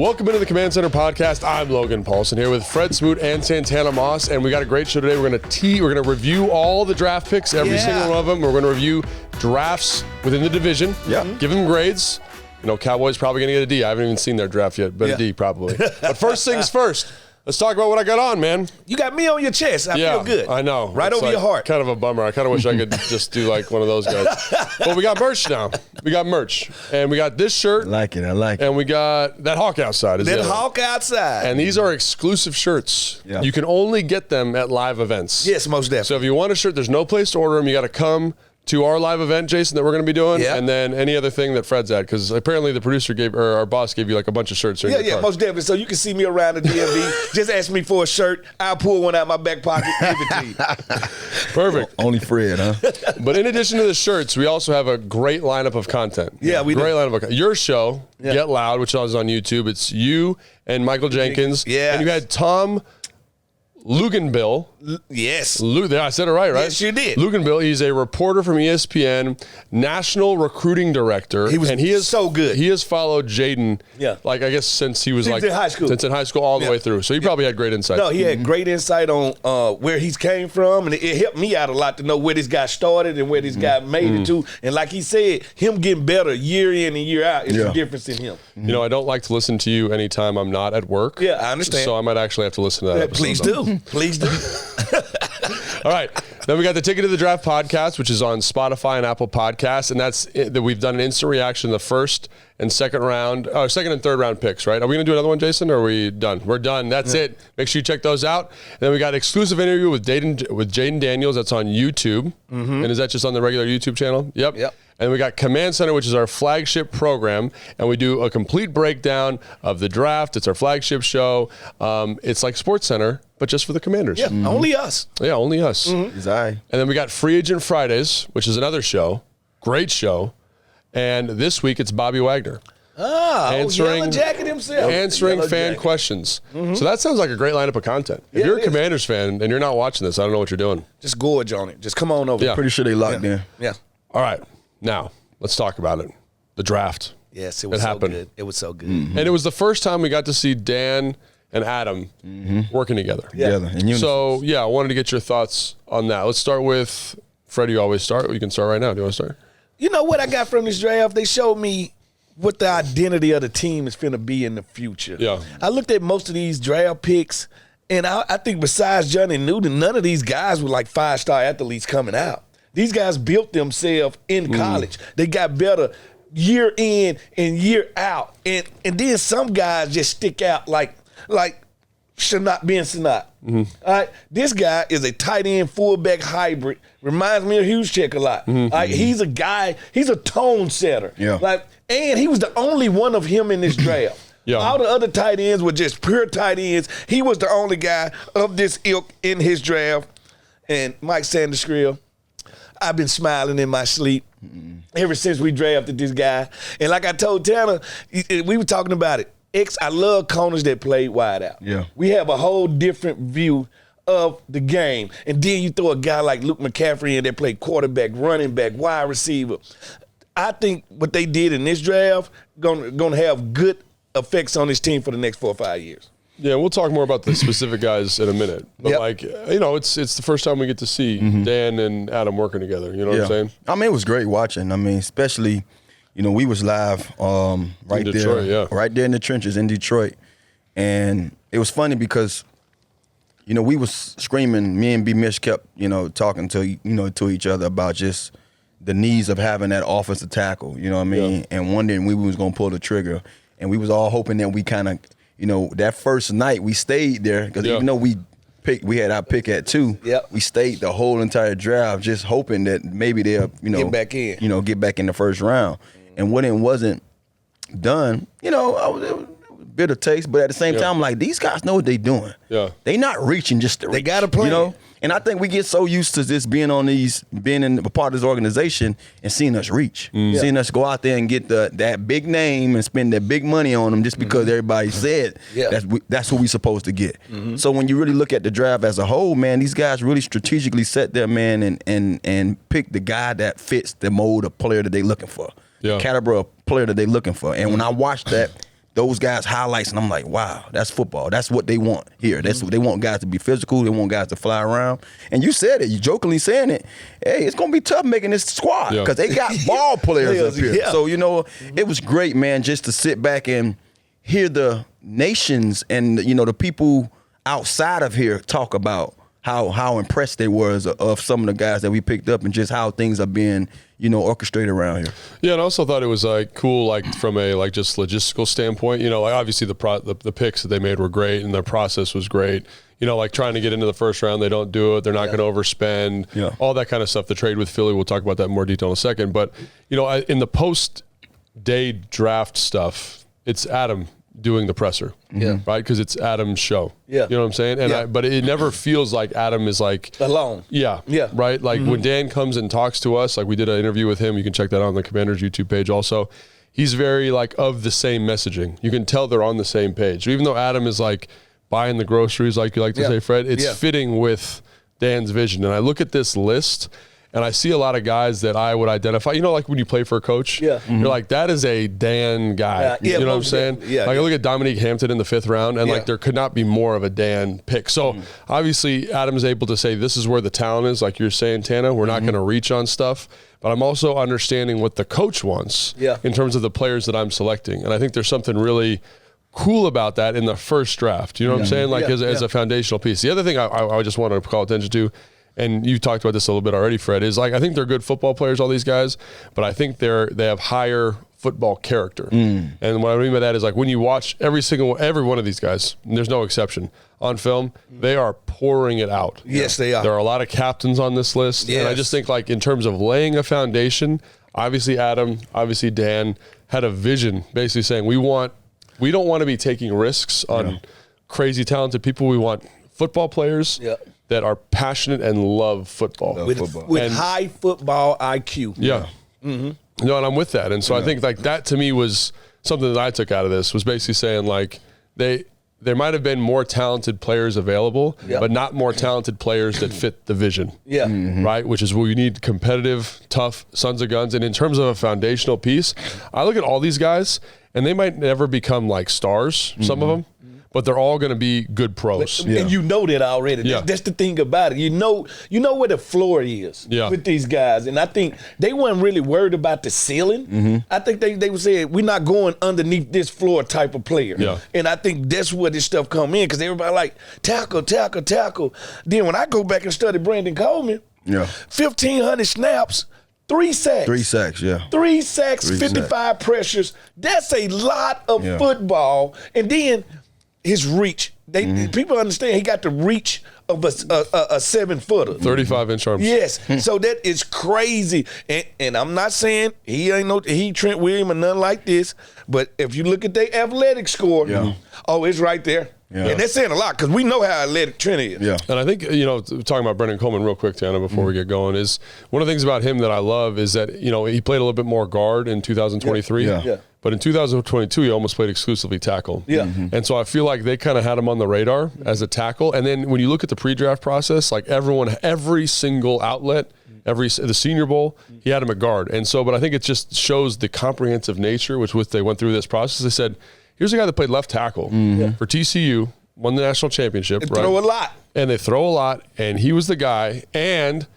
Welcome into the Command Center podcast. I'm Logan Paulson here with Fred Smoot and Santana Moss, and we got a great show today. We're going to review all the draft picks, every single one of them. We're going to review drafts within the division. Give them grades. You know, Cowboys probably going to get a D. I haven't even seen their draft yet, but a D probably. But first things first. Let's talk about what I got on, man. You got me on your chest. I feel good. I know. Right over your heart. Kind of a bummer. I kind of wish I could just do like one of those guys. But we got merch now. We got merch. And we got this shirt. I like it. And we got that Hawk outside. That Hawk outside. And these are exclusive shirts. Yeah. You can only get them at live events. Yes, most definitely. So if you want a shirt, there's no place to order them. You got to come to our live event, Jason, that we're going to be doing, and then any other thing that Fred's at, because apparently the producer or our boss gave you like a bunch of shirts. Yeah, most definitely. So you can see me around the DMV. Just ask me for a shirt. I'll pull one out my back pocket, give it to you. Perfect. Only Fred, huh? But in addition to the shirts, we also have a great lineup of content. Yeah, we do. Great lineup of content. Your show, Get Loud, which is on YouTube. It's you and Michael Jenkins. Yeah. And you had Tom Luganbill. Yes. I said it right? Yes, you did. Luganbill, he's a reporter from ESPN, national recruiting director. He is so good. He has followed Jaden, like I guess since he was Since in high school. Since in high school all the way through. So he probably had great insight. No, he had great insight on where he's came from, and it helped me out a lot to know where this guy started and where this guy made it to. And like he said, him getting better year in and year out is the difference in him. You know, I don't like to listen to you anytime I'm not at work. Yeah, I understand. So I might actually have to listen to that episode. Please do. Please do. All right. Then we got the Ticket to the Draft podcast, which is on Spotify and Apple Podcasts. And that's that we've done an instant reaction the first and second and third round picks, right? Are we going to do another one, Jason, or are we done? We're done. That's it. Make sure you check those out. And then we got an exclusive interview with Jaden Daniels. That's on YouTube. And is that just on the regular YouTube channel? Yep. And we got Command Center, which is our flagship program, and we do a complete breakdown of the draft. It's our flagship show. It's like Sports Center, but just for the Commanders. Yeah, only us. Yeah, only us. And then we got Free Agent Fridays, which is another show. Great show. And this week it's Bobby Wagner. Yellow Jacket himself. Answering fan questions. So that sounds like a great lineup of content. If you're a Commanders fan and you're not watching this, I don't know what you're doing. Just gorge on it. Just come on over. Yeah. Pretty sure they locked in. Yeah. All right. Now, let's talk about it. The draft. Yes, it was so good. It was so good. And it was the first time we got to see Dan and Adam working together. Together in unison. So, I wanted to get your thoughts on that. Let's start with Fred. You always start. You can start right now. Do you want to start? You know what I got from this draft? They showed me what the identity of the team is finna be in the future. Yeah. I looked at most of these draft picks, and I think besides Johnny Newton, none of these guys were like 5-star athletes coming out. These guys built themselves in college. They got better year in and year out. And then some guys just stick out like Sanat Ben Sanat. All right, this guy is a tight end fullback hybrid. Reminds me of Juszczyk a lot. All right, he's a guy. He's a tone setter. Yeah. And he was the only one of him in this draft. Yeah. All the other tight ends were just pure tight ends. He was the only guy of this ilk in his draft. And Mike Sanderskrill, I've been smiling in my sleep ever since we drafted this guy. And like I told Tanner, we were talking about it. I love corners that played wide out. Yeah. We have a whole different view of the game. And then you throw a guy like Luke McCaffrey in that played quarterback, running back, wide receiver. I think what they did in this draft gonna have good effects on this team for the next 4 or 5 years. Yeah, we'll talk more about the specific guys in a minute. But it's the first time we get to see Dan and Adam working together. You know what I'm saying? I mean, it was great watching. I mean, especially, we was live right in Detroit, there, right there in the trenches in Detroit. And it was funny because, we was screaming, me and B. Mitch kept, talking to each other about just the needs of having that offensive tackle, you know what I mean? Yeah. And wondering when we was going to pull the trigger. And we was all hoping that we kind of, that first night we stayed there because even though we had our pick at 2, we stayed the whole entire draft just hoping that maybe they'll, get back in. Get back in the first round. And when it wasn't done, it was a bitter taste, but at the same time, like, these guys know what they're doing. Yeah. They not reaching just to reach. They got a plan. And I think we get so used to this being in a part of this organization and seeing us reach, seeing us go out there and get that big name and spend that big money on them just because everybody said that's what we supposed to get. So when you really look at the draft as a whole, man, these guys really strategically set their man and pick the guy that fits the mold of player that they looking for, the caliber of player that they looking for. And when I watched that, those guys highlights, and I'm like, wow, that's football. That's what they want here. That's what they want, guys to be physical. They want guys to fly around. And you said it. You jokingly saying it. Hey, it's gonna be tough making this squad because they got ball players up here. Yeah. So it was great, man, just to sit back and hear the nations and the people outside of here talk about how impressed they were of some of the guys that we picked up and just how things are being orchestrated around here. Yeah, and I also thought it was cool, from a just logistical standpoint. Obviously the picks that they made were great and their process was great. Trying to get into the first round, they don't do it. They're not going to overspend. All that kind of stuff. The trade with Philly, we'll talk about that in more detail in a second. But in the post-day draft stuff, it's Adam doing the presser, right? Because it's Adam's show. Yeah. You know what I'm saying? And but it never feels like Adam is alone. Yeah. Right? When Dan comes and talks to us, we did an interview with him. You can check that out on the Commanders YouTube page also. He's very of the same messaging. You can tell they're on the same page. Even though Adam is buying the groceries, like you like to say, Fred, it's fitting with Dan's vision. And I look at this list and I see a lot of guys that I would identify. When you play for a coach, you're like, that is a Dan guy. You know what I'm saying? I look at Dominique Hampton in the 5th round, and there could not be more of a Dan pick. So obviously, Adam's able to say, this is where the talent is, like you're saying, Tana. We're not going to reach on stuff. But I'm also understanding what the coach wants in terms of the players that I'm selecting. And I think there's something really cool about that in the first draft. You know what I'm saying? As a foundational piece. The other thing I just want to call attention to, and you talked about this a little bit already, Fred, is I think they're good football players, all these guys, but I think they have higher football character. And what I mean by that is when you watch every one of these guys, and there's no exception, on film, they are pouring it out. Yes, they are. There are a lot of captains on this list. And I just think in terms of laying a foundation, obviously Adam, obviously Dan had a vision basically saying we don't want to be taking risks on crazy talented people. We want football players that are passionate and love football. With high football IQ. Yeah. And I'm with that. And so I think that to me was something that I took out of this, was basically saying there might have been more talented players available, but not more talented players that fit the vision. Right? Which is where you need competitive, tough sons of guns. And in terms of a foundational piece, I look at all these guys and they might never become stars, some of them. But they're all going to be good pros. And you know that already. That's the thing about it. You know where the floor is with these guys. And I think they weren't really worried about the ceiling. I think they would say, we're not going underneath this floor type of player. And I think that's where this stuff come in, because everybody tackle. Then when I go back and study Brandon Coleman, 1,500 snaps, 3 sacks. 3 sacks, 3 sacks, 55 pressures. That's a lot of football. And then his reach. People understand he got the reach of a 7-footer. 35-inch arms. Yes. So that is crazy. And I'm not saying he Trent Williams or nothing like this, but if you look at their athletic score, it's right there. And that's saying a lot, because we know how athletic Trent is. And I think, talking about Brendan Coleman real quick, Tana, before we get going, is one of the things about him that I love is that, he played a little bit more guard in 2023. But in 2022, he almost played exclusively tackle. And so I feel like they kind of had him on the radar as a tackle. And then when you look at the pre-draft process, every single outlet, the Senior Bowl, he had him at guard. And so, but I think it just shows the comprehensive nature with which they went through this process. They said, here's a guy that played left tackle for TCU, won the national championship. They throw a lot. And they throw a lot, and he was the guy, and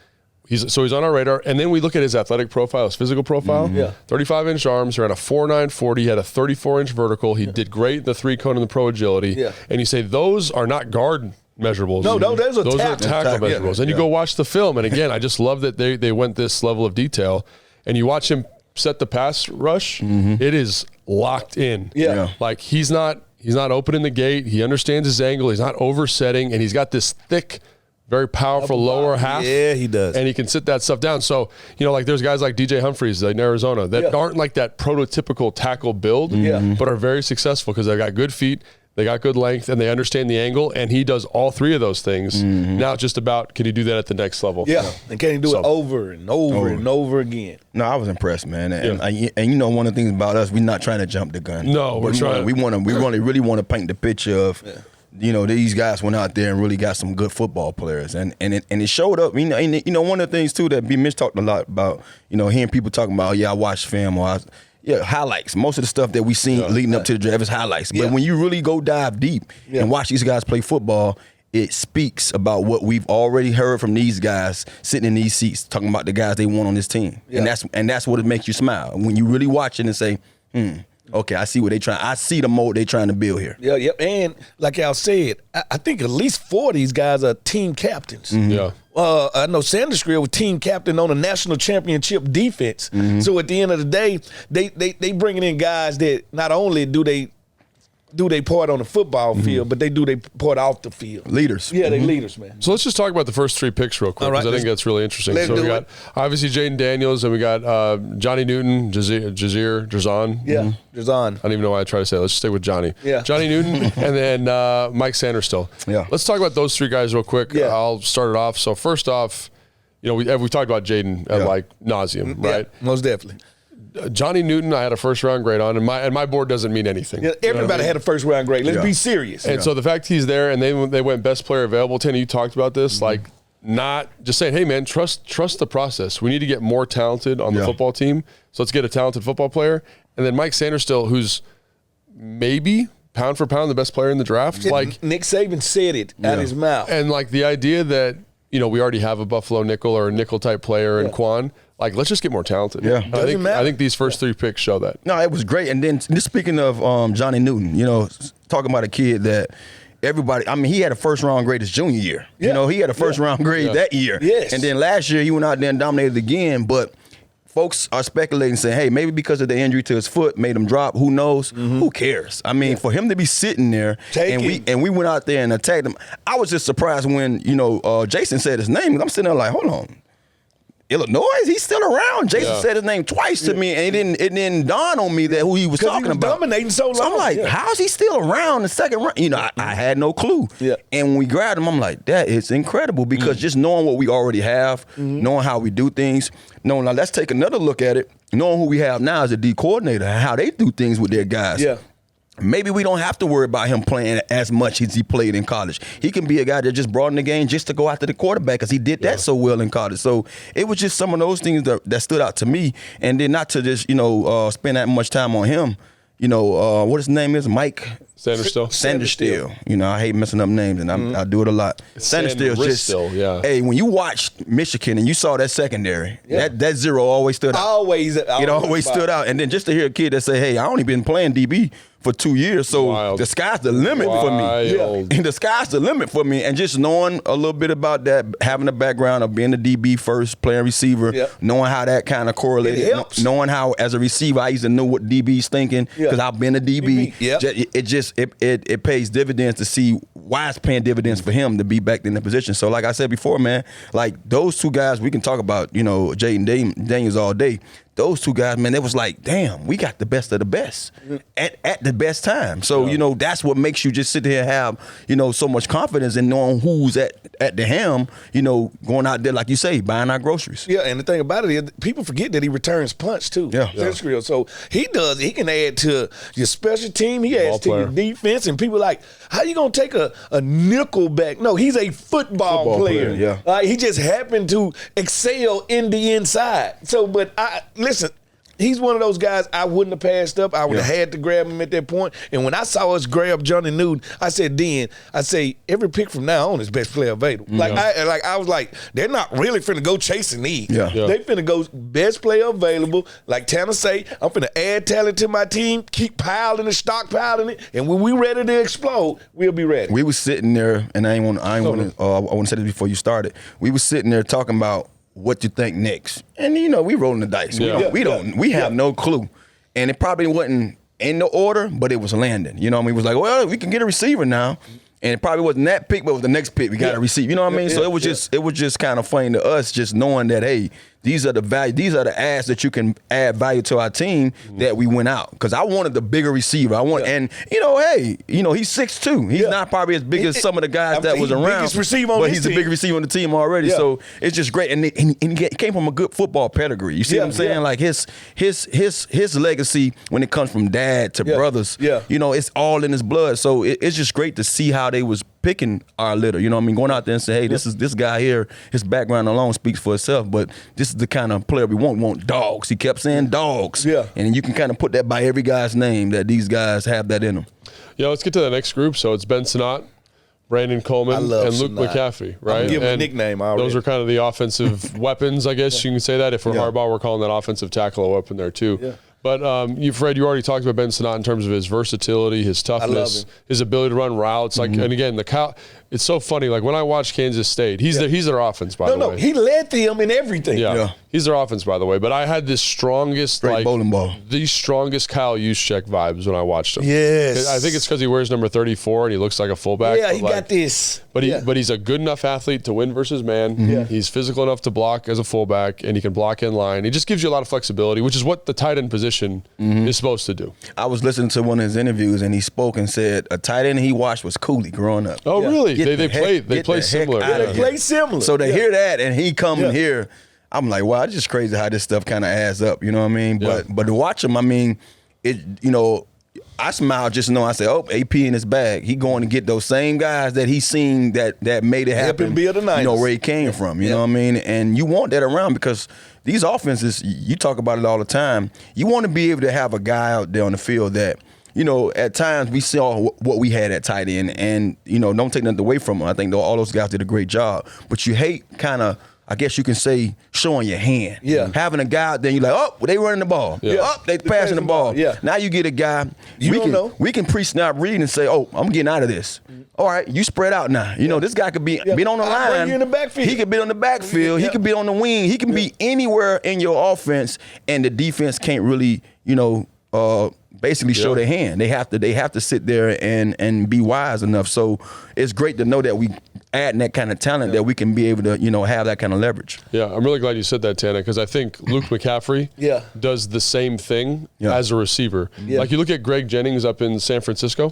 he's on our radar. And then we look at his athletic profile, his physical profile. 35-inch arms, ran a 4.9 40, he had a 34-inch vertical. He did great in the 3-cone and the pro agility. And you say those are not guard measurables. No, those are tackle measurables. And you go watch the film, and again, I just love that they went this level of detail. And you watch him set the pass rush, it is locked in. He's not opening the gate. He understands his angle. He's not oversetting, and he's got this thick, very powerful lower half. Yeah, he does. And he can sit that stuff down. So, there's guys like DJ Humphries in Arizona that aren't like that prototypical tackle build, but are very successful because they've got good feet, they got good length, and they understand the angle, and he does all three of those things. Now it's just about, can he do that at the next level? And can he do it over and over and over again? No, I was impressed, man. And one of the things about us, we're not trying to jump the gun. No, we're trying. We really want to paint the picture of, these guys went out there and really got some good football players, and it showed up. One of the things too that B. Mitch talked a lot about, hearing people talking about, I watched film, or Yeah, highlights. Most of the stuff that we seen leading up to the draft is highlights. But when you really go dive deep and watch these guys play football, it speaks about what we've already heard from these guys sitting in these seats, talking about the guys they want on this team. Yeah. And that's what it makes you smile. When you really watch it and say, okay, I see what they trying. I see the mold they trying to build here. Yeah, yep. And like y'all said, I think at least 4 of these guys are team captains. Yeah. I know Sanders was team captain on a national championship defense. So at the end of the day, they bringing in guys that not only do they part on the football field, but they do they part off the field. Leaders. Yeah, they leaders, man. So let's just talk about the first 3 picks real quick, because I think that's really interesting. Let's So we do got obviously Jaden Daniels, and we got Johnny Newton, Jazan. Yeah, Jazan. I don't even know why I try to say it. Let's just stick with Johnny. Yeah. Johnny Newton, and then Mike Sanderstill. Yeah. Let's talk about those 3 guys real quick. Yeah. I'll start it off. So first off, we've talked about Jaden at like nauseum, right? Yeah, most definitely. Johnny Newton, I had a first round grade on, and my board doesn't mean anything. Yeah, everybody had a first round grade. Let's be serious. And so the fact he's there, and they went best player available. Tanner, you talked about this, like not just saying, hey man, trust the process. We need to get more talented on the football team, so let's get a talented football player. And then Mike Sanderstill, who's maybe pound for pound the best player in the draft. Like Nick Saban said it out his mouth. And like the idea that we already have a Buffalo nickel or a nickel type player in Quan. Like, let's just get more talented. Yeah. I think these first 3 picks show that. No, it was great. And then just speaking of Johnny Newton, talking about a kid that everybody, he had a first round grade his junior year. Yeah. He had a first round grade that year. Yes. And then last year he went out there and dominated again. But folks are speculating, saying, hey, maybe because of the injury to his foot made him drop. Who knows? Who cares? For him to be sitting there and we went out there and attacked him. I was just surprised when, Jason said his name. I'm sitting there like, hold on. Illinois, he's still around. Jason said his name twice to me, and it didn't dawn on me that who he was talking about. Dominating so long. So I'm like, how is he still around the second round? I had no clue. Yeah. And when we grabbed him, I'm like, that is incredible, because just knowing what we already have, knowing how we do things, now let's take another look at it. Knowing who we have now as a D coordinator and how they do things with their guys. Yeah. Maybe we don't have to worry about him playing as much as he played in college. He can be a guy that just brought in the game just to go after the quarterback, because he did that so well in college. So it was just some of those things that stood out to me. And then not to just, spend that much time on him. What his name is, Mike Sanderstill. I hate messing up names, and I do it a lot. Sanderstill just, hey, when you watched Michigan and you saw that secondary, that 0 always stood out. It always stood out. And then just to hear a kid that say, hey, I only been playing DB for 2 years, so the sky's the limit for me. And the sky's the limit for me. And just knowing a little bit about that, having a background of being a DB first, playing receiver, knowing how that kind of correlated, knowing how as a receiver I used to know what DB's thinking, because I've been a DB. It pays dividends to see why it's paying dividends for him to be back in the position. So like I said before, man, like those 2 guys, we can talk about, Jaden Daniels all day. Those 2 guys, man, it was like, damn, we got the best of the best at the best time. So, that's what makes you just sit there and have, so much confidence in knowing who's at the helm, going out there, like you say, buying our groceries. Yeah, and the thing about it is people forget that he returns punch, too. Yeah. So he can add to your special team. He adds to your defense. And people like, how you going to take a nickel back? No, he's a football player. Yeah. He just happened to excel in the inside. So, but listen, he's one of those guys I wouldn't have passed up. I would have had to grab him at that point. And when I saw us grab Johnny Newton, I said, every pick from now on is best player available. I was like, they're not really finna go chasing these. Yeah. They finna go best player available. Like Tanner say, I'm finna add talent to my team, keep piling it, stockpiling it, and when we ready to explode, we'll be ready. We was sitting there, and I want to say this before you started. We was sitting there talking about what you think next, and we rolling the dice. We have no clue, and it probably wasn't in the order, but it was landing. It was like, well, we can get a receiver now, and it probably wasn't that pick, but it was the next pick we got to receive. You know what I mean? So it was just kind of funny to us, just knowing that, hey, these are the value, these are the ads that you can add value to our team that we went out. Because I wanted the bigger receiver. And he's 6'2". He's not probably as big as some of the guys that was around. But he's the biggest receiver on the team already. Yeah. So it's just great. And he came from a good football pedigree. You see what I'm saying? Like his legacy when it comes from dad to brothers, it's all in his blood. So it's just great to see how they was picking our litter. You know what I mean? Going out there and say, hey, this guy here, his background alone speaks for itself, but this is the kind of player we want. We want dogs. He kept saying dogs. Yeah. And you can kind of put that by every guy's name, that these guys have that in them. Yeah, let's get to the next group. So it's Ben Sinnott, Brandon Coleman, and Luke Sinnott. McCaffrey, right? I'm giving and a nickname already. those are kind of the offensive weapons, I guess you can say that. If we're Harbaugh, we're calling that offensive tackle a weapon there too. Yeah. But Fred, you already talked about Ben Sinnott in terms of his versatility, his toughness, his ability to run routes. Like, and again, it's so funny. Like when I watch Kansas State, he's their offense, by the way. No, he led them in everything. Yeah. He's their offense, by the way. But I had this strongest, Great bowling ball. the strongest Kyle Juszczyk vibes when I watched him. Yes. I think it's because he wears number 34 and he looks like a fullback. Yeah, but he like, got this. But he's a good enough athlete to win versus man. Yeah. He's physical enough to block as a fullback, and he can block in line. He just gives you a lot of flexibility, which is what the tight end position is supposed to do. I was listening to one of his interviews, and he spoke and said a tight end he watched was Cooley growing up. Oh, really? Get They play similar. outta They here. play similar. So to hear that and he come Yeah. here, I'm like, wow, it's just crazy how this stuff kind of adds up. You know what I mean? Yeah. But to watch him, I mean, I smile just knowing. I say, oh, AP in his bag. He going to get those same guys that he's seen that made it happen. him build the Niners. You know where he came from. You know what I mean? And you want that around because these offenses, you talk about it all the time. You want to be able to have a guy out there on the field that, at times we saw what we had at tight end, and don't take nothing away from him. I think all those guys did a great job. But you hate kind of, I guess you can say, showing your hand. Yeah. Having a guy out there, you're like, oh, they running the ball. Yeah. Oh, they passing the ball. Yeah. Now you get a guy. We can pre-snap read and say, oh, I'm getting out of this. All right, you spread out now. This guy could be on the I'll line. bring you in the backfield. He could be on the backfield. He could be on the wing. He can be anywhere in your offense, and the defense can't really, basically show their hand. They have to sit there and be wise enough. So it's great to know that we adding that kind of talent that we can be able to, have that kind of leverage. Yeah, I'm really glad you said that, Tana, because I think Luke McCaffrey does the same thing as a receiver. Yeah. Like you look at Greg Jennings up in San Francisco,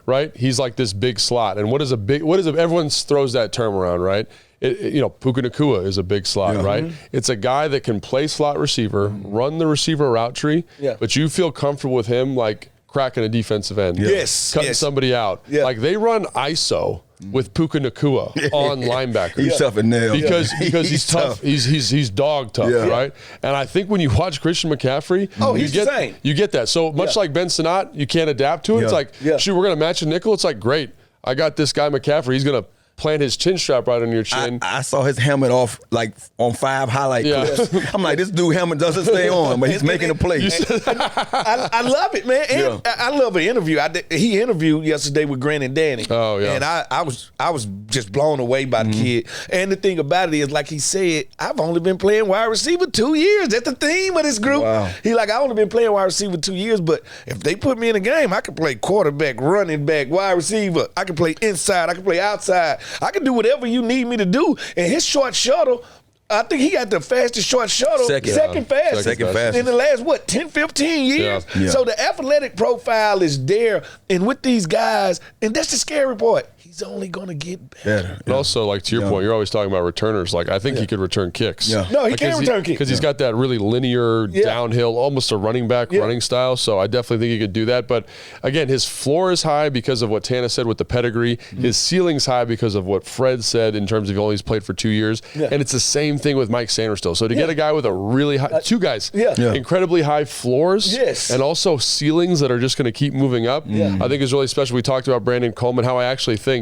right? He's like this big slot. And everyone throws that term around, right? Puka Nacua is a big slot, right? It's a guy that can play slot receiver, run the receiver route tree, but you feel comfortable with him like cracking a defensive end. Yes. Cutting somebody out. Yeah. Like they run ISO with Puka Nacua on linebacker. He's tough and nailed. Because he's tough. He's dog tough, right? And I think when you watch Christian McCaffrey, he's the same. You get that. So much like Ben Sinnott, you can't adapt to it. It's like, shoot, we're going to match a nickel. It's like, great. I got this guy McCaffrey. He's going to plant his chin strap right on your chin. I saw his helmet off like on 5 highlight clips. I'm like, this dude helmet doesn't stay on, but he's making a play. I love it, man. And I love an interview. He interviewed yesterday with Grant and Danny. Oh, yeah. And I was just blown away by the kid. And the thing about it is, like he said, I've only been playing wide receiver 2 years. That's the theme of this group. Wow. He like, I only been playing wide receiver 2 years, but if they put me in a game, I can play quarterback, running back, wide receiver. I can play inside. I can play outside. I can do whatever you need me to do. And his short shuttle, I think he got the fastest short shuttle, second fastest in the last, 10, 15 years? Yeah. So the athletic profile is there. And with these guys, and that's the scary part, he's only going to get better. And also, like to your point, you're always talking about returners. Like I think he could return kicks. Yeah. No, he can't return kicks. Because he's got that really linear downhill, almost a running back running style. So I definitely think he could do that. But again, his floor is high because of what Tana said with the pedigree. His ceiling's high because of what Fred said in terms of he only played for 2 years. Yeah. And it's the same thing with Mike Sainristil. So to get a guy with a really high, two guys, incredibly high floors, and also ceilings that are just going to keep moving up, I think is really special. We talked about Brandon Coleman, how I actually think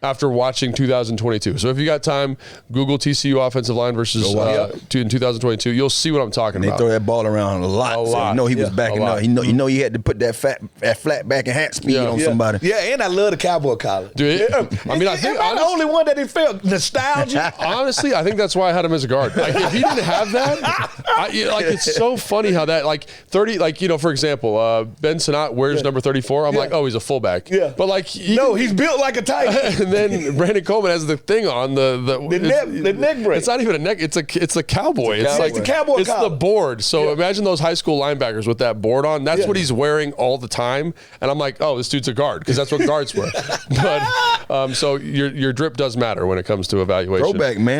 after watching 2022. So if you got time, Google TCU offensive line versus in 2022. You'll see what I'm talking about. They throw that ball around a lot. So you know he was backing up. You know he had to put that flat back and hat speed on somebody. Yeah, and I love the cowboy collar. Dude, I mean, I think I'm the only one that it felt nostalgia. Honestly, I think that's why I had him as a guard. Like, if he didn't have that, it's so funny how that, 30, for example, Ben Sinnot wears number 34. I'm like, oh, he's a fullback. Yeah. But he's built like a tight. And then Brandon Coleman has the thing on the neck brace. It's not even a neck. It's a cowboy. It's like the cowboy. It's collar. the board. So imagine those high school linebackers with that board on. That's what he's wearing all the time. And I'm like, oh, this dude's a guard because that's what guards wear. But so your drip does matter when it comes to evaluation.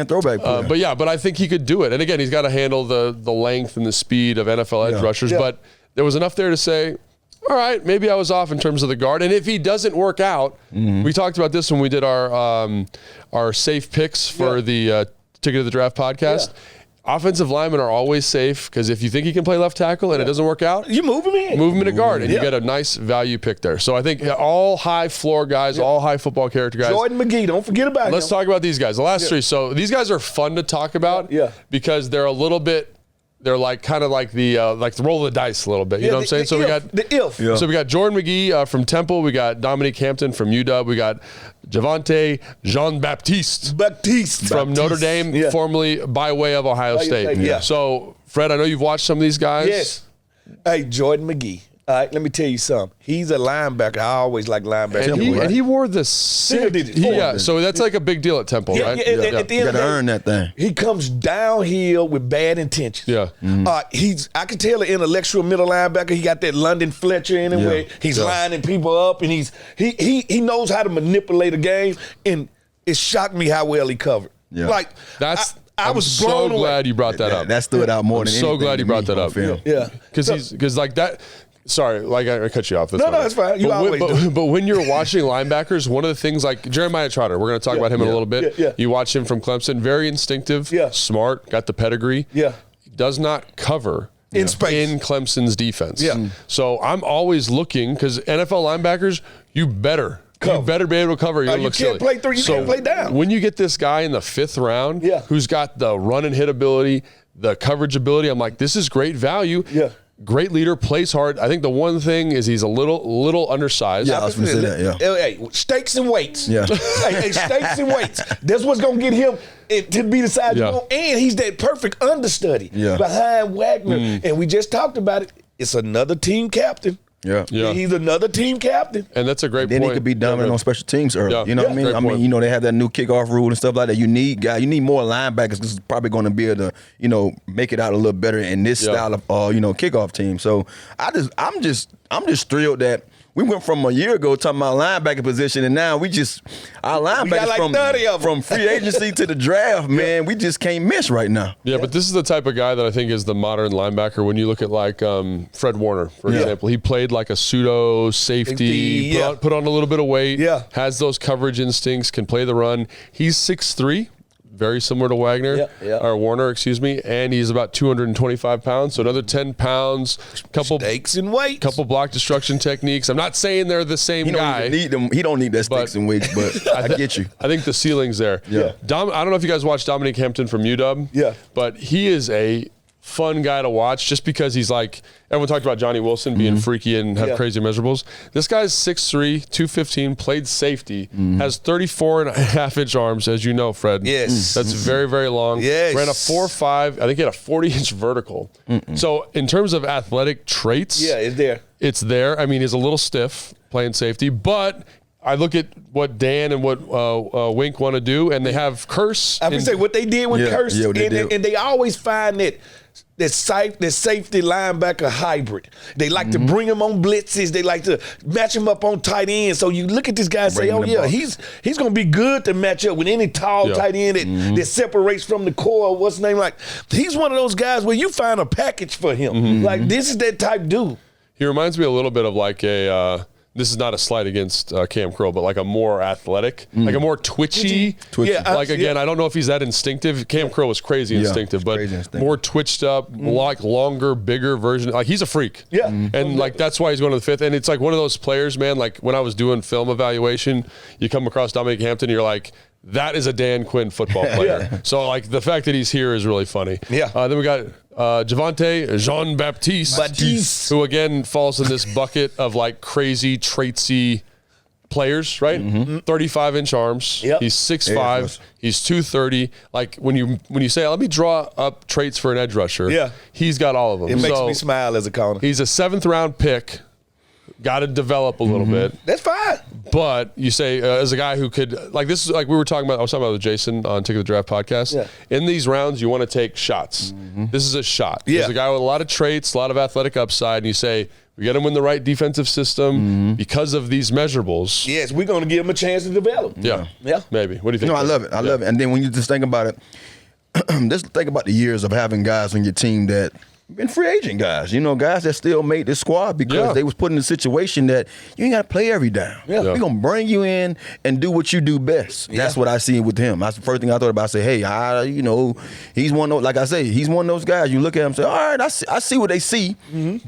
Throwback player. But I think he could do it. And again, he's got to handle the length and the speed of NFL edge rushers. But there was enough there to say, all right, maybe I was off in terms of the guard. And if he doesn't work out, we talked about this when we did our safe picks for the Ticket to the Draft podcast. Yeah. Offensive linemen are always safe because if you think he can play left tackle and it doesn't work out, You move him in. move him into guard, and you get a nice value pick there. So I think all high floor guys, all high football character guys. Jordan McGee, don't forget about him. Let's talk about these guys. The last three. So these guys are fun to talk about because they're a little bit, they're like kind of like the roll of the dice a little bit. You know what I'm saying? So we got So we got Jordan McGee from Temple. We got Dominique Hampton from UW. We got Javonte Jean-Baptiste from Notre Dame, formerly by way of Ohio State. Yeah. So Fred, I know you've watched some of these guys. Yes. Hey, Jordan McGee. All right, let me tell you something. He's a linebacker. I always like linebackers. And he wore the single digits. So that's like a big deal at Temple, right? At the end You of got to the day, earn that thing. he comes downhill with bad intentions. Yeah. I can tell an intellectual middle linebacker. He got that London Fletcher in him where he's lining people up, and he knows how to manipulate a game. And it shocked me how well he covered. Yeah. Like I was blown so glad away. you brought that up. That stood out more than anything. So glad you brought that up. Yeah. Because like that. Sorry, like I cut you off. No, it's fine. You always do. But when you're watching linebackers, one of the things like Jeremiah Trotter, we're going to talk about him in a little bit. Yeah. You watch him from Clemson, very instinctive, smart, got the pedigree. Yeah. Does not cover in space in Clemson's defense. Yeah. So I'm always looking because NFL linebackers, you better be able to cover. You're you can't play through. You can't play down. When you get this guy in the 5th round, who's got the run and hit ability, the coverage ability, I'm like, this is great value. Yeah. Great leader, plays hard. I think the one thing is he's a little undersized. Yeah, I was going to say that, Hey, stakes and weights. Yeah. hey, stakes and weights. That's what's going to get him to be the size you want. And he's that perfect understudy behind Wagner. And we just talked about it. It's another team captain. Yeah. He's another team captain. And that's a great then point. He could be dominant on special teams early. Yeah. You know what I mean? Great point. They have that new kickoff rule and stuff like that. You need more linebackers because it's probably going to be able to, make it out a little better in this style of kickoff team. So I'm just thrilled that we went from a year ago talking about linebacker position, and now our linebackers from free agency to the draft, man, we just can't miss right now. Yeah, but this is the type of guy that I think is the modern linebacker. When you look at like Fred Warner, for example, he played like a pseudo safety, put on a little bit of weight, has those coverage instincts, can play the run. He's 6'3". Very similar to Wagner, or Warner, excuse me, and he's about 225 pounds, so another 10 pounds, couple stakes and weights, couple block destruction techniques. I'm not saying they're the same guy. He don't need that stakes and weights, but I get you. I think the ceiling's there. Yeah. I don't know if you guys watched Dominique Hampton from UW. Yeah. But he is a fun guy to watch just because he's like, everyone talked about Johnny Wilson being freaky and have crazy measurables. This guy's 6'3", 215, played safety, has 34.5-inch arms, as you know, Fred. Yes. That's very, very long. Yes. Ran a 4.5. I think he had a 40-inch vertical. So in terms of athletic traits, it's there. It's there. I mean, he's a little stiff playing safety, but I look at what Dan and what Wink want to do, and they have Curse. I would say what they did with Curse, and they always find that safety linebacker hybrid. They like to bring him on blitzes. They like to match him up on tight end. So you look at this guy and say, he's going to be good to match up with any tall tight end that separates from the core. What's his name? Like, he's one of those guys where you find a package for him. Like, this is that type dude. He reminds me a little bit of like a this is not a slight against Cam Curl, but like a more athletic, like a more twitchy. Yeah, like again, I don't know if he's that instinctive. Cam Curl was crazy instinctive, but more twitched up, like longer, bigger version. Like he's a freak. Yeah. And like that's why he's going to the 5th. And it's like one of those players, man, like when I was doing film evaluation, you come across Dominique Hampton, you're like, that is a Dan Quinn football player. So like the fact that he's here is really funny. Yeah. Then we got Javonte Jean-Baptiste, who again falls in this bucket of like crazy, traitsy players, right? 35-inch arms. Yep. He's 6'5". He's 230. Like when you say, let me draw up traits for an edge rusher, he's got all of them. It makes me smile as a corner. He's a 7th-round pick. Got to develop a little bit. That's fine. But you say, as a guy who could, like this is like we were talking about, I was talking about with Jason on Ticket to the Draft podcast. Yeah. In these rounds, you want to take shots. This is a shot. Yeah. There's a guy with a lot of traits, a lot of athletic upside, and you say, we get him in the right defensive system because of these measurables. Yes, we're going to give him a chance to develop. Yeah. Maybe. What do you think? No, I love it. I love it. And then when you just think about it, just think about the years of having guys on your team that been free agent guys. You know, guys that still made this squad because they was put in a situation that you ain't got to play every down. Yeah. We're going to bring you in and do what you do best. That's what I see with him. That's the first thing I thought about. I say, hey, you know, he's one of those, like I say, he's one of those guys. You look at him and say, all right, I see what they see.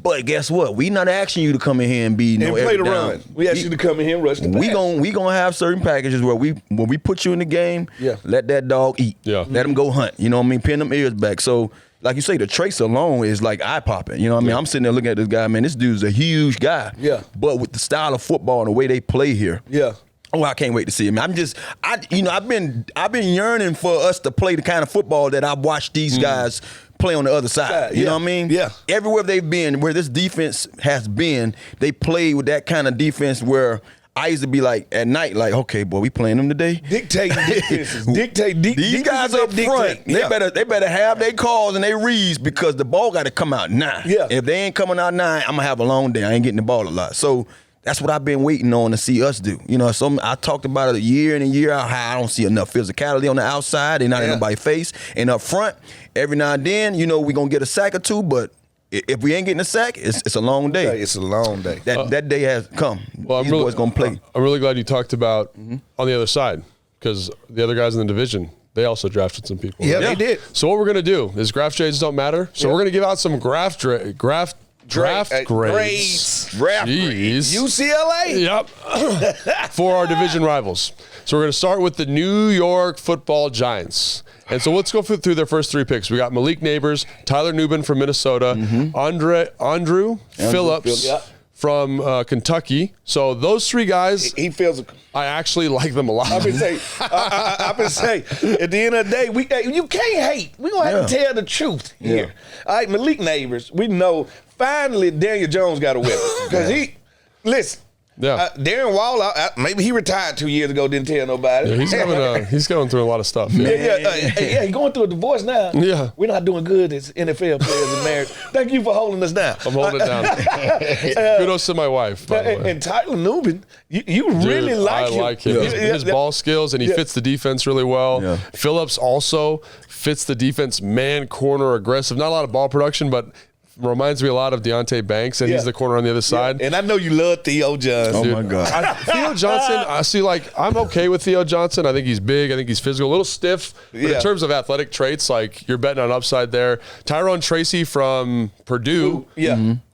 But guess what? We not asking you to come in here and be And play every the down. run. We ask you to come in here and rush the pass. We gonna have certain packages where when we put you in the game, let that dog eat. Yeah. Let him go hunt. You know what I mean? Pin them ears back. So, like you say, the trace alone is like eye popping. You know what I mean? I'm sitting there looking at this guy, man. This dude's a huge guy. Yeah. But with the style of football and the way they play here. Yeah. Oh, I can't wait to see him. I've been yearning for us to play the kind of football that I've watched these guys play on the other side. You know what I mean? Yeah. Everywhere they've been, where this defense has been, they play with that kind of defense where I used to be like at night, like, okay, boy, we playing them today. Dictating defenses. These guys up front, they better have their calls and their reads because the ball got to come out now. Yeah. If they ain't coming out now, I'm gonna have a long day. I ain't getting the ball a lot. So that's what I've been waiting on to see us do. You know, so I talked about it a year in and year out how I don't see enough physicality on the outside. They're not in nobody's face. And up front, every now and then, you know, we're gonna get a sack or two, but if we ain't getting a sack, it's a long day. It's a long day. That day has come. Well, These boys gonna play. I'm really glad you talked about on the other side because the other guys in the division, they also drafted some people. Yeah, right? they did. So what we're gonna do is draft grades don't matter. So we're gonna give out some draft grades. Grades. Jeez. UCLA. Yep. For our division rivals. So we're going to start with the New York Football Giants. And so let's go through their first three picks. We got Malik Neighbors, Tyler Nubin from Minnesota, Andrew Phillips from Kentucky. So those three guys, He feels. I actually like them a lot. I've been saying, at the end of the day, you can't hate. We're going to have to tell the truth here. All right, Malik Neighbors, we know finally Daniel Jones got a weapon. Because listen, Darren Waller, maybe he retired 2 years ago, didn't tell nobody. Yeah, he's going through a lot of stuff. Yeah. He's going through a divorce now. Yeah. We're not doing good as NFL players in marriage. Thank you for holding us down. I'm holding it down. Kudos to my wife, by the way. And Tyler Nubin, you really like him. I like him. His ball skills, and he fits the defense really well. Yeah. Phillips also fits the defense, man, corner, aggressive. Not a lot of ball production, but reminds me a lot of Deontay Banks, and he's the corner on the other side. And I know you love Theo Johnson. Oh, my God. Theo Johnson, I'm okay with Theo Johnson. I think he's big. I think he's physical, a little stiff. But in terms of athletic traits, like you're betting on upside there. Tyrone Tracy from Purdue.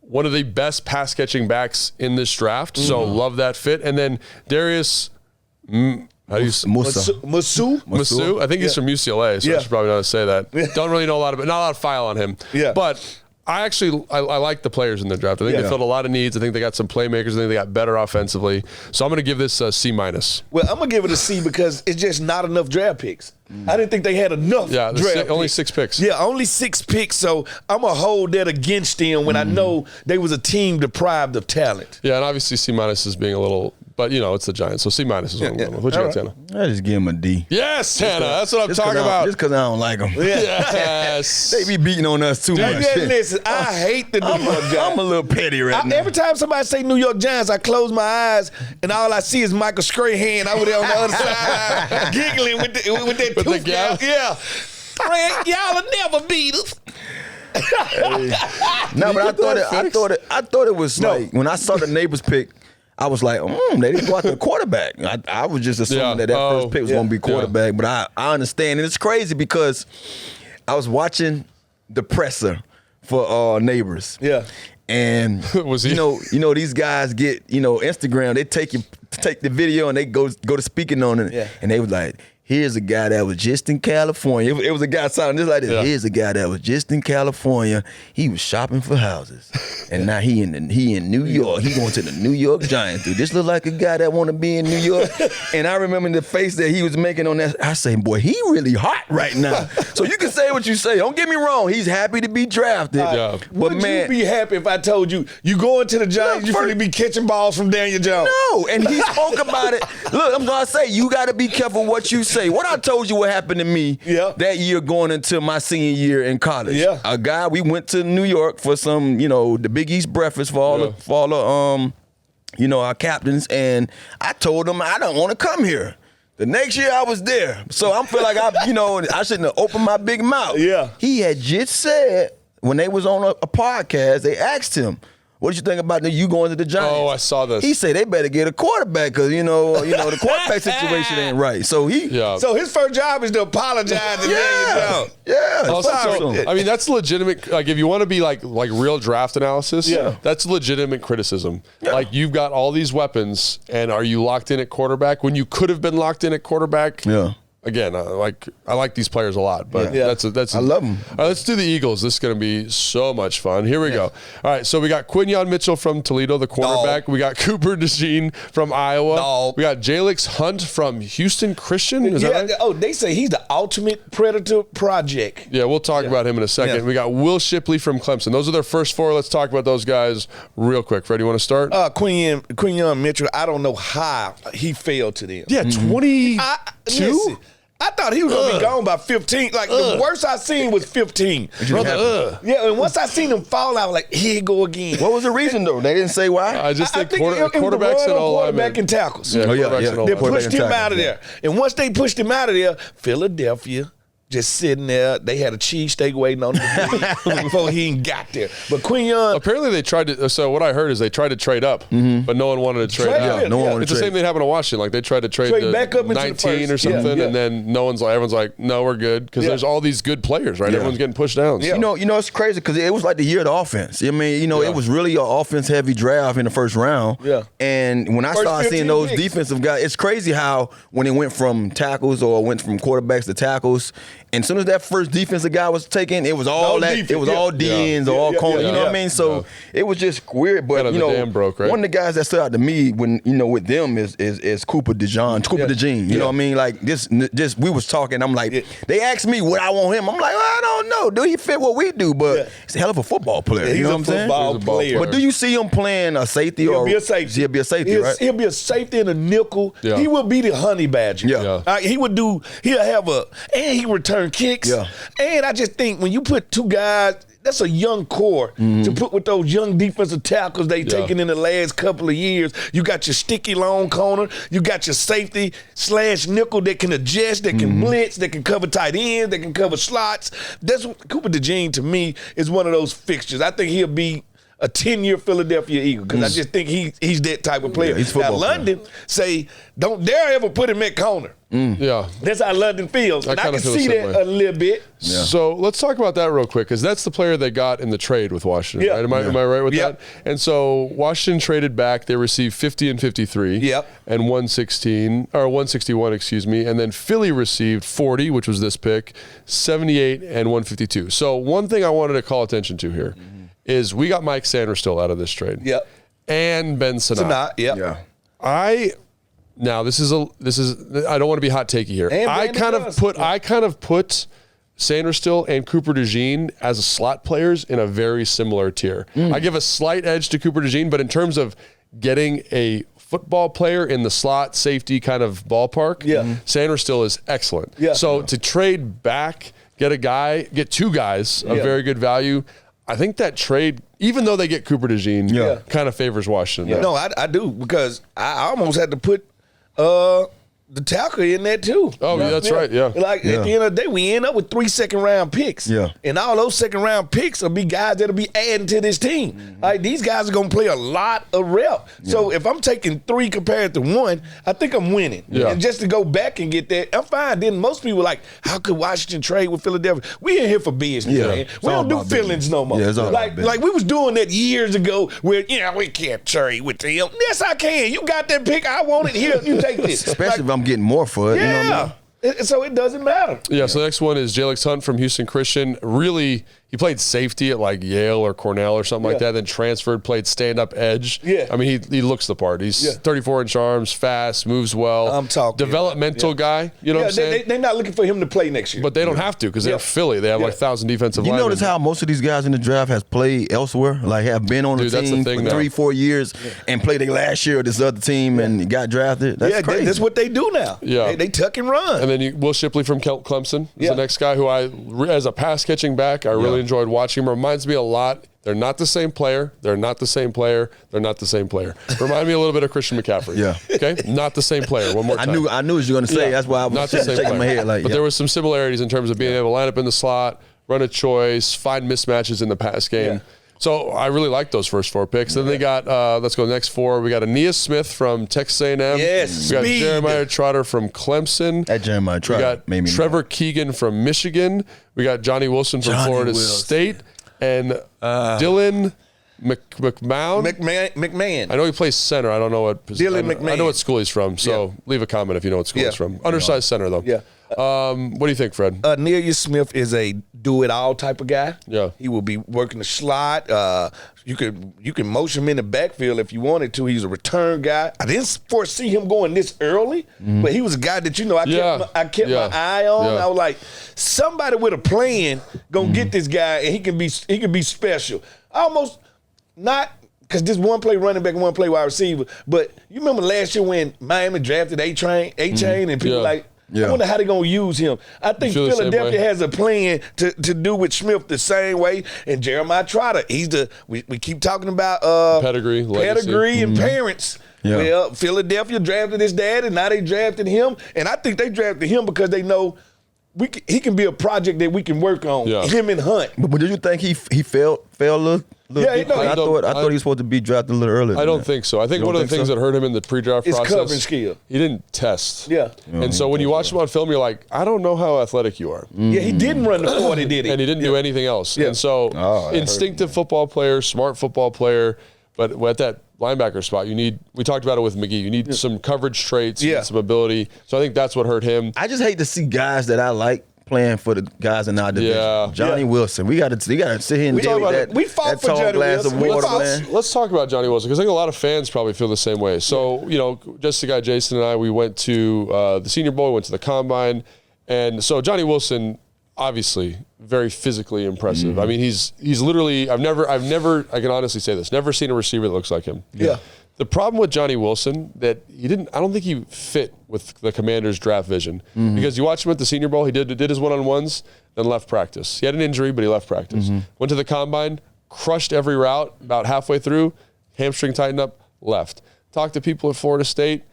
One of the best pass catching backs in this draft. So love that fit. And then Darius how do you say? Masu? I think he's from UCLA, so I should probably not say that. Don't really know a lot of it. Not a lot of file on him. Yeah. But I like the players in their draft. I think they filled a lot of needs. I think they got some playmakers. I think they got better offensively. So I'm going to give this a C-. Well, I'm going to give it a C because it's just not enough draft picks. I didn't think they had enough draft picks. Only 6 picks. Yeah, only 6 picks. So I'm going to hold that against them when I know they was a team deprived of talent. Yeah, and obviously C- is being a little, but it's the Giants. So C- is what I'm going with. What you got, Tana? I just give him a D. Yes, Tana. That's what I'm talking about. Just because I don't like them. Yes. They be beating on us too much. Listen, I hate the New York Giants. I'm a little petty now. Every time somebody say New York Giants, I close my eyes and all I see is Michael Strahan over there on the other side, giggling with that tooth gap. Yeah. Frank, y'all will never beat us. No, but I thought it was like when I saw the Neighbors pick, I was like, they didn't go after the quarterback. I was just assuming that first pick was going to be quarterback, but I understand. And it's crazy because I was watching the presser for Neighbors. Yeah. And was he? You know these guys get Instagram. They take the video and they go to speaking on it, and they was like, here's a guy that was just in California. It was a guy sounding just like this. Yeah. Here's a guy that was just in California. He was shopping for houses, and now he in New York. He going to the New York Giants. Dude, this look like a guy that want to be in New York. And I remember the face that he was making on that. I say, boy, he really hot right now. So you can say what you say. Don't get me wrong. He's happy to be drafted. Yeah. But would you be happy if I told you going to the Giants, you finna be catching balls from Daniel Jones? No, and he spoke about it. Look, I'm gonna say you got to be careful what you say. What I told you what happened to me that year going into my senior year in college. Yeah. A guy, we went to New York for some, the Big East breakfast for all the our captains, and I told them I don't want to come here. The next year I was there. So I feel like I shouldn't have opened my big mouth. Yeah. He had just said when they was on a podcast, they asked him, "What did you think about you going to the Giants?" Oh, I saw this. He said they better get a quarterback because the quarterback situation ain't right. So So his first job is to apologize and yeah. Also, awesome. I mean, that's legitimate. Like, if you want to be like real draft analysis, that's legitimate criticism. Yeah. Like, you've got all these weapons, and are you locked in at quarterback when you could have been locked in at quarterback? Yeah. Again, I like these players a lot, but that's I love them. All right, let's do the Eagles. This is going to be so much fun. Here we go. All right, so we got Quinyon Mitchell from Toledo, the cornerback. We got Cooper DeJean from Iowa. We got Jalix Hunt from Houston Christian. Is that right? Oh, they say he's the ultimate predator project. Yeah, we'll talk about him in a second. We got Will Shipley from Clemson. Those are their first four. Let's talk about those guys real quick. Fred, you want to start? Quinyon Mitchell, I don't know how he failed to them. Yeah, 22? I thought he was going to be gone by 15. Like, the worst I seen was 15. Yeah, and once I seen him fall, I was like, here he go again. What was the reason, though? They didn't say why? I just think it was quarterbacks and all quarterback and tackles. Yeah, They pushed him out of there. And once they pushed him out of there, Philadelphia just sitting there. They had a cheesesteak waiting on him before he even got there. But Quinyon... Apparently they tried to... So what I heard is they tried to trade up, but no one wanted to trade up. Yeah, no one wanted It's to the trade. same thing happened in Washington. Like, they tried to trade back up into the 19 or first. something, Yeah. and then everyone's like, no, we're good. Because there's all these good players, right? Yeah. Everyone's getting pushed down. Yeah. So. You know, it's crazy because it was like the year of the offense. I mean, it was really an offense-heavy draft in the first round. Yeah. And when I First started seeing 15 those picks. defensive guys, it's crazy how when it went from tackles or went from quarterbacks to tackles, and as soon as that first defensive guy was taken, it was all that. defense. It was all DNs or all corners. You know what I mean? So it was just weird. But Kinda the dam broke, right? one of the guys that stood out to me when with them is Cooper DeJean. You know what I mean? Like this we was talking. I'm like, they asked me what I want him. I'm like, well, I don't know. Do he fit what we do? But he's a hell of a football player. He's you know a what I'm saying? football He's a ball player. But do you see him playing a safety He'll or be a safety. He'll be a safety, right? He'll be a safety and a nickel. Yeah. He will be the honey badger. Yeah. He'll have and he return kicks. Yeah. And I just think when you put two guys, that's a young core to put with those young defensive tackles they taken in the last couple of years. You got your sticky long corner. You got your safety / nickel that can adjust, that can blitz, that can cover tight ends, that can cover slots. That's what Cooper DeJean, to me, is one of those fixtures. I think he'll be a 10-year Philadelphia Eagle because I just think he's that type of player. Yeah, he's a football now, London say, don't dare ever put him at corner. Yeah. That's how London feels. And I kinda can feel the see same that way. a little bit. Yeah. So let's talk about that real quick, because that's the player they got in the trade with Washington. Yeah. Right? Am I right with Yeah. that? And so Washington traded back. They received 50 and 53. Yep. And 161, excuse me. And then Philly received 40, which was this pick, 78 and 152. So one thing I wanted to call attention to here is we got Mike Sanders still out of this trade. Yep. And Ben Sinnott. Yeah. Now this is I don't want to be hot takey here. And I Brandon kind of put Sanders still and Cooper DeJean as slot players in a very similar tier. I give a slight edge to Cooper DeJean, but in terms of getting a football player in the slot safety kind of ballpark, Sanders still is excellent. Yeah. So to trade back, get two guys of very good value, I think that trade, even though they get Cooper DeJean, kind of favors Washington. there. No, I do because I almost had to put the tackle in there too. Oh, yeah, that's right, yeah. Like at the end of the day, we end up with 3 second-round picks. Yeah. And all those second-round picks will be guys that'll be adding to this team. Like these guys are gonna play a lot of rep. So if I'm taking 3 compared to 1, I think I'm winning. Yeah. And just to go back and get that, I'm fine. Then most people are like, how could Washington trade with Philadelphia? We ain't here for business, Yeah. man. It's We all don't do about feelings business. no more. Yeah, it's all about business. like we was doing that years ago where, we can't trade with them. Yes, I can. You got that pick. I want it here. You take this. Especially if I'm getting more for it. You know what I mean? So it doesn't matter. Yeah, so the next one is Jalix Hunt from Houston Christian. Really, he played safety at like Yale or Cornell or something like that, then transferred, played stand-up edge. Yeah. I mean, he looks the part. He's 34-inch arms, fast, moves well. I'm talking developmental guy, you know what I'm saying? They're not looking for him to play next year. But they don't have to because they're Philly. They have like 1,000 defensive You linemen. notice how most of these guys in the draft has played elsewhere, like have been on Dude, the that's the team thing for now. 3-4 years and played their last year with this other team and got drafted. That's crazy. that's what they do now. Yeah. They tuck and run. And then Will Shipley from Clemson is Yeah. the next guy who as a pass catching back, I really enjoyed watching him. Reminds me a lot. They're not the same player. They're not the same player. They're not the same player. Remind me a little bit of Christian McCaffrey. Yeah. Okay. Not the same player. One more I time. knew what you were going to say. Yeah. That's why I was Not the same shaking player. my head like, but there was some similarities in terms of being able to line up in the slot, run a choice, find mismatches in the pass game. Yeah. So I really like those first 4 picks. Then they got, let's go next 4. We got Aeneas Smith from Texas A&M. Yes, We got speed. Jeremiah Trotter from Clemson. That Jeremiah We Trotter got made me Trevor mad. Keegan from Michigan. We got Johnny Wilson from Johnny Florida Wilson. State. And Dylan McMahon. McMahon. I know he plays center. I don't know what Dylan I McMahon. know what school he's from. So Yeah. leave a comment if you know what school Yeah. he's from. Undersized center though. Yeah. What do you think, Fred? Aeneas Smith is a do-it-all type of guy. Yeah. He will be working the slot. You can motion him in the backfield if you wanted to. He's a return guy. I didn't foresee him going this early, but he was a guy that I kept my eye on. Yeah. I was like, somebody with a plan gonna get this guy, and he can be special. Almost not. Because this one play running back and one play wide receiver. But you remember last year when Miami drafted A-Chain, and people Yeah. I wonder how they're going to use him. I think feel the same Philadelphia way? has a plan to do with Smith the same way. And Jeremiah Trotter, we keep talking about Pedigree, legacy. and parents. Yeah. Well, Philadelphia drafted his dad, and now they drafted him. And I think they drafted him because they know he can be a project that we can work on. Yeah. Him and Hunt. But did you think he failed a little? Yeah, bit? no, I thought he was supposed to be drafted a little earlier. I don't think so. I think You one of don't the things think that hurt him in the pre-draft It's process, covering skill. he didn't test. Yeah. And so when you watch him on film, you're like, I don't know how athletic you are. Yeah, he didn't run the 40, did he? And he didn't do anything else. Yeah. And so that instinctive football player, smart football player, but at that linebacker spot, we talked about it with McGee, you need some coverage traits, you Yeah. need some ability. So I think that's what hurt him. I just hate to see guys that I like playing for the guys in our division. Yeah. Johnny Wilson. We got to sit here and We deal talk with about that. it. We fought that for tall Johnny glass Wilson. of We water, fought. man. Let's talk about Johnny Wilson because I think a lot of fans probably feel the same way. So, just the guy Jason and I, we went to the Senior Bowl, we went to the Combine. And so Johnny Wilson, obviously, very physically impressive. I mean, he's literally, I've never, I can honestly say this, never seen a receiver that looks like him. Yeah. The problem with Johnny Wilson that I don't think he fit with the Commanders' draft vision because you watch him at the Senior Bowl, he did his one-on-ones, then left practice. He had an injury, but he left practice. Went to the Combine, crushed every route about halfway through, hamstring tightened up, left. Talked to people at Florida State.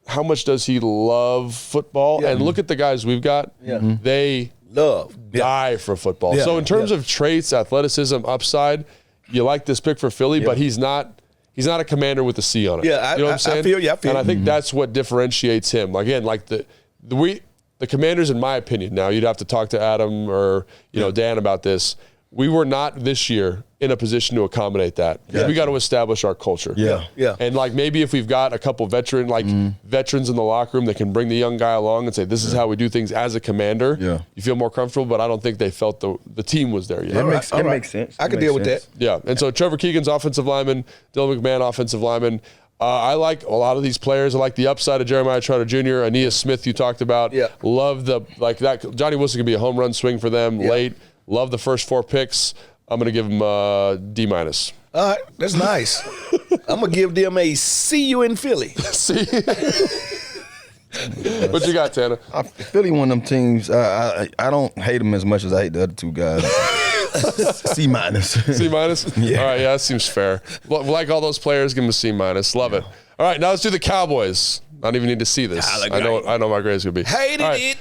How much does he love football? And look at the guys we've got. They Love. die for football. Yeah. So in terms of traits, athleticism, upside, you like this pick for Philly, but he's not a Commander with a C on it. Yeah, you know what I'm I saying? feel you, I feel And I you. think that's what differentiates him. Again, like the Commanders, in my opinion, now you'd have to talk to Adam or Dan about this. We were not this year in a position to accommodate that. Yeah. We got to establish our culture. Yeah. And maybe if we've got a couple veterans in the locker room that can bring the young guy along and say, this is how we do things as a Commander, you feel more comfortable, but I don't think they felt the team was there yet. It makes sense. I can deal with that. Yeah, and so Trevor Keegan's offensive lineman, Dylan McMahon offensive lineman. I like a lot of these players. I like the upside of Jeremiah Trotter Jr., Aeneas Smith you talked about. Yeah. Love that. Johnny Wilson can be a home run swing for them late. Love the first 4 picks. I'm going to give them D-. All right, that's nice. I'm going to give them a see you in Philly. See? What you got, Tanner? Philly one of them teams. I don't hate them as much as I hate the other two guys. C-. C-? Yeah. All right, that seems fair. Like all those players, give them a C-. Love it. All right, now let's do the Cowboys. I don't even need to see this. I know my grade's gonna be. Hated it.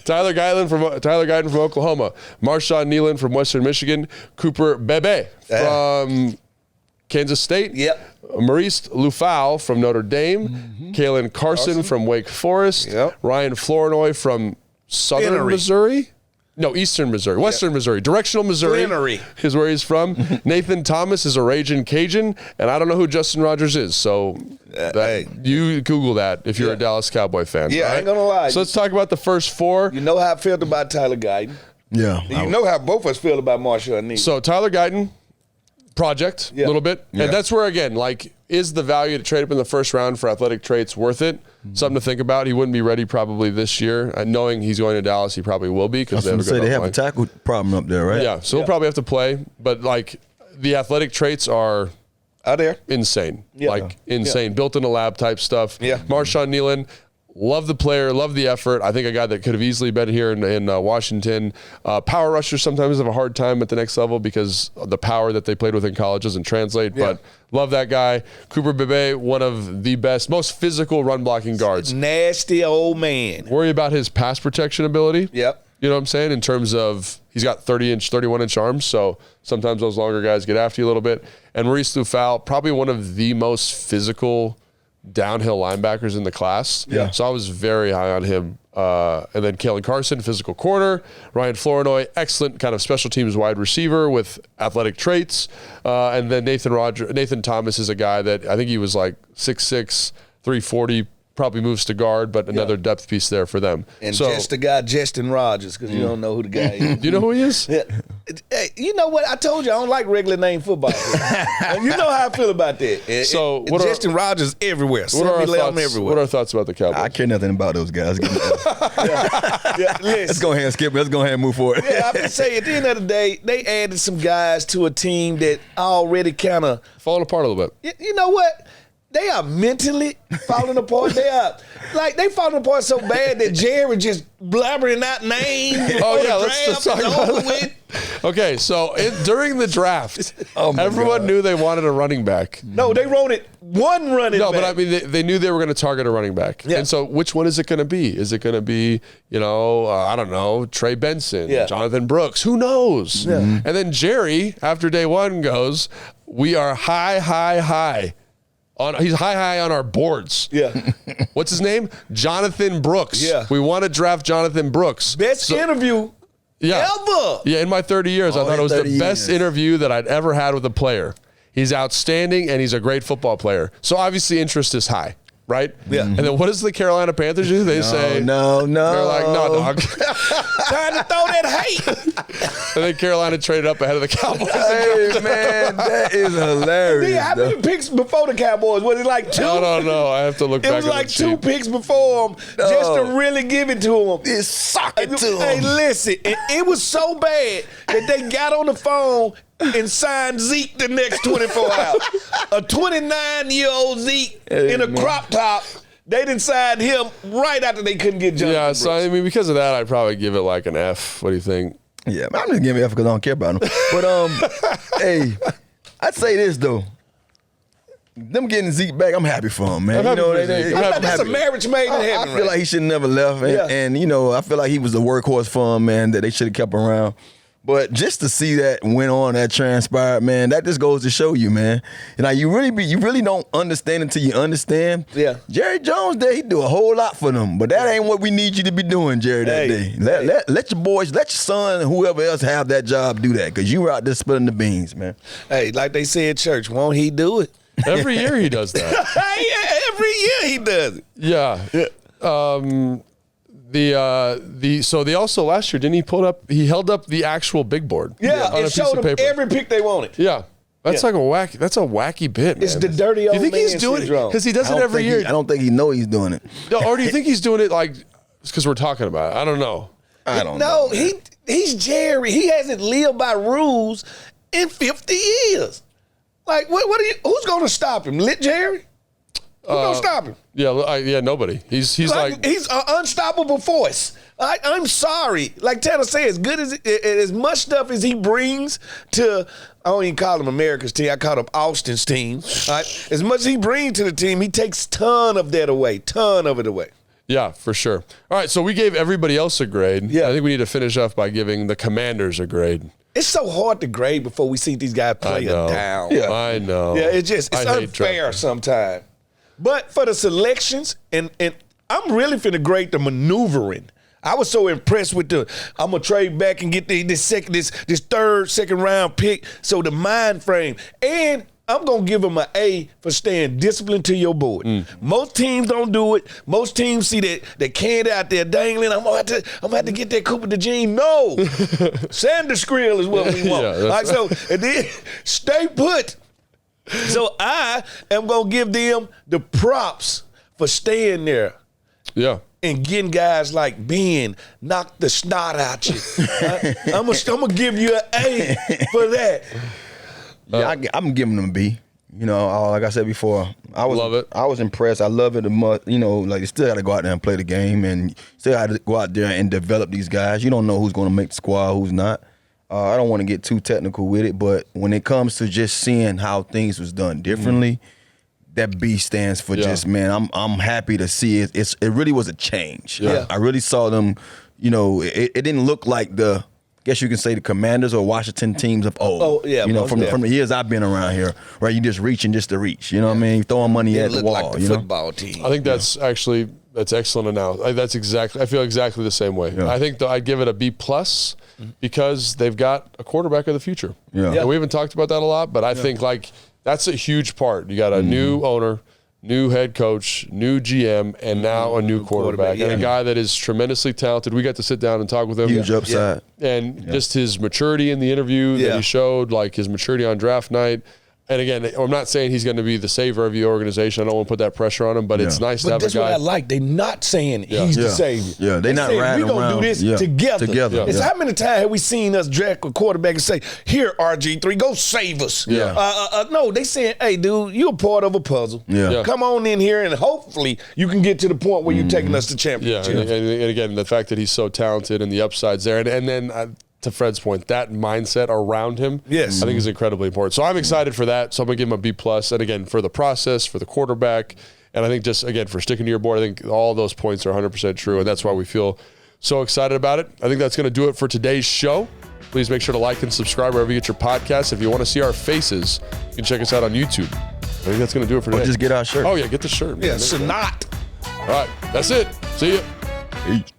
Tyler Guyton from Oklahoma, Marshawn Nealon from Western Michigan, Cooper Bebe from Kansas State. Yep. Maurice Lufau from Notre Dame, Kalen Carson from Wake Forest, Yep. Ryan Flournoy from Southern Henry. Missouri. No, Eastern Missouri, Western Missouri, directional Missouri Henry. is where he's from. Nathan Thomas is a Ragin' Cajun, and I don't know who Justin Rogers is. So hey. you Google that if you're a Dallas Cowboy fan. Yeah, all I ain't gonna lie. So let's talk about the first 4. You know how I felt about Tyler Guyton. Yeah. You know how both of us feel about Marshawn Nealon. So Tyler Guyton, project a little bit, and that's where again, is the value to trade up in the first round for athletic traits worth it? Something to think about. He wouldn't be ready probably this year. Knowing he's going to Dallas, he probably will be because I was they gonna say have they a good have a line. tackle problem up there, right? Yeah, so he'll probably have to play, but the athletic traits are out there. insane. Yeah. Insane. Built in a lab type stuff. Yeah. Marshawn Nealon, love the player, love the effort. I think a guy that could have easily been here in Washington. Power rushers sometimes have a hard time at the next level because the power that they played with in college doesn't translate, but love that guy. Cooper Bebe, one of the best, most physical run blocking guards. Nasty old man. Worry about his pass protection ability. Yep. You know what I'm saying? In terms of he's got 31-inch arms, so sometimes those longer guys get after you a little bit. And Maurice Lufau, probably one of the most physical downhill linebackers in the class. Yeah. So I was very high on him. And then Kalen Carson, physical corner. Ryan Flournoy, excellent kind of special teams wide receiver with athletic traits. And then Nathan Thomas is a guy that I think he was like 6'6", 340, probably moves to guard, but another depth piece there for them. And just the guy, Justin Rogers, because you don't know who the guy is. Do you know who he is? Yeah. Hey, you know what? I told you I don't like regular name football. And you know how I feel about that. So Justin Rogers everywhere. What are our 7-Eleven thoughts? everywhere. What are our thoughts about the Cowboys? I care nothing about those guys. Yeah, Let's listen. go ahead and skip it. Let's go ahead and move forward. Yeah, I would say at the end of the day, they added some guys to a team that already kind of, Falling apart a little bit. you know what? They are mentally falling apart. They falling apart so bad that Jerry just blabbering out names. Oh yeah, let's talk about over that. with. Okay, so during the draft, Oh, my everyone God. knew they wanted a running back. No, they wanted one running No, back. but I mean, they knew they were going to target a running back. Yeah. And so which one is it going to be? Is it going to be, I don't know, Trey Benson, Yeah. Jonathan Brooks? Who knows? Yeah. And then Jerry, after day one, goes, we are high. He's high on our boards. Yeah. What's his name? Jonathan Brooks. Yeah. We want to draft Jonathan Brooks. Best interview ever. Yeah, in my 30 years, I Oh, thought it was the 30 best years. interview that I'd ever had with a player. He's outstanding, and he's a great football player. So obviously interest is high, right? Yeah. And then what does the Carolina Panthers do? They say, no. they're like, no, dog. Trying to throw that hate. And then Carolina traded up ahead of the Cowboys. Hey, man, that is hilarious. Yeah, how many though. picks before the Cowboys? Was it like two? No. I have to look It back was at like the 2 sheet. picks before him just to really give it to him. It's socket to Hey, him. listen, it was so bad that they got on the phone and signed Zeke the next 24 hours. A 29-year-old Zeke in a crop top. They didn't sign him right after they couldn't get Jonathan Yeah, so Brooks. I mean, because of that, I'd probably give it like an F. What do you think? Yeah, I'm just giving it F because I don't care about him. But hey, I'd say this though. Them getting Zeke back, I'm happy for him, man. I'm happy for Zeke. I thought that's a marriage made in I heaven. feel right? like he should never left, and, Yeah. and I feel like he was a workhorse for him, man. That they should have kept around. But just to see that went on, that transpired, man, that just goes to show you, man. And now you really don't understand until you understand. Yeah. Jerry Jones, there, he do a whole lot for them, but that ain't what we need you to be doing, Jerry, that Hey, day. Let your boys, let your son, and whoever else have that job do that, because you were out there spilling the beans, man. Hey, like they say at church, won't he do it? Every year he does that. Hey, every year he does it. Yeah. So they also last year, didn't he held up the actual big board. Yeah, on a it piece showed of them paper. every pick they wanted. Yeah. That's Yeah. like that's a wacky bit, man. It's the dirty old You think he's man doing syndrome. it because he does it every year? I don't think he know he's doing it. No, or do you think he's doing it like because we're talking about it? I don't know. I don't know. No, he's Jerry. He hasn't lived by rules in 50 years. Like, who's going to stop him? Lit Jerry? Who's going to stop him? Yeah, nobody. He's like He's an unstoppable force. I'm sorry. Like Tanner said, as much stuff as he brings to, I don't even call him America's team. I call him Austin's team. All right? As much as he brings to the team, he takes ton of it away. Yeah, for sure. All right, so we gave everybody else a grade. Yeah. I think we need to finish off by giving the Commanders a grade. It's so hard to grade before we see these guys play know. down. Yeah. I know. Yeah, it's I hate unfair drafting. sometimes. But for the selections, and I'm really finna grade the maneuvering. I was so impressed with I'm gonna trade back and get this second round pick. So the mind frame, and I'm gonna give them an A for staying disciplined to your board. Most teams don't do it. Most teams see that candy out there dangling. I'm gonna have to get that Cooper DeJean. No, Sanders Skrill is what we want. Yeah, All right, so and then stay put. So I am gonna give them the props for staying there Yeah. and getting guys like Ben knock the snot out you. I'm gonna give you an A for that. Yeah, I'm giving them a B. Like I said before, Love it. I was impressed. I love it. Like you still got to go out there and play the game, and still got to go out there and develop these guys. You don't know who's going to make the squad, who's not. I don't want to get too technical with it, but when it comes to just seeing how things was done differently, that B stands for Yeah. just, man, I'm happy to see it. It really was a change. Yeah. I really saw them, it didn't look like I guess you can say the Commanders or Washington teams of old. Oh, yeah, from the years I've been around here, right? You just reaching just to reach. You know what I mean? Throwing money at the wall. Like the football team. I think that's actually excellent analysis. I feel exactly the same way. Yeah. I think I'd give it a B+ because they've got a quarterback of the future. Yeah. And we haven't talked about that a lot, but I think like that's a huge part. You got a new owner, new head coach, new GM, and now a new quarterback. And a guy that is tremendously talented. We got to sit down and talk with him. Huge upside. And just his maturity in the interview that he showed, like his maturity on draft night. And again, I'm not saying he's going to be the savior of the organization. I don't want to put that pressure on him, but it's nice to have a that's guy. what I like. They're not saying he's the savior. Yeah, they're not riding we're gonna around. do this Yeah. together. Together. It's how many times have we seen us draft a quarterback and say, "Here, RG3, go save us." Yeah. No, they saying, "Hey, dude, you're a part of a puzzle. Yeah. Come on in here, and hopefully you can get to the point where you're taking us to Yeah, championship." and again, the fact that he's so talented and the upside's there, and then to Fred's point, that mindset around him, I think is incredibly important. So I'm excited for that. So I'm gonna give him a B+. And again, for the process, for the quarterback, and I think just again for sticking to your board, I think all those points are 100% true, and that's why we feel so excited about it. I think that's gonna do it for today's show. Please make sure to like and subscribe wherever you get your podcasts. If you want to see our faces, you can check us out on YouTube. I think that's gonna do it for today. Or just get our shirt. Oh yeah, get the shirt. Man. Yeah, Sanat. All right, that's it. See ya. Peace.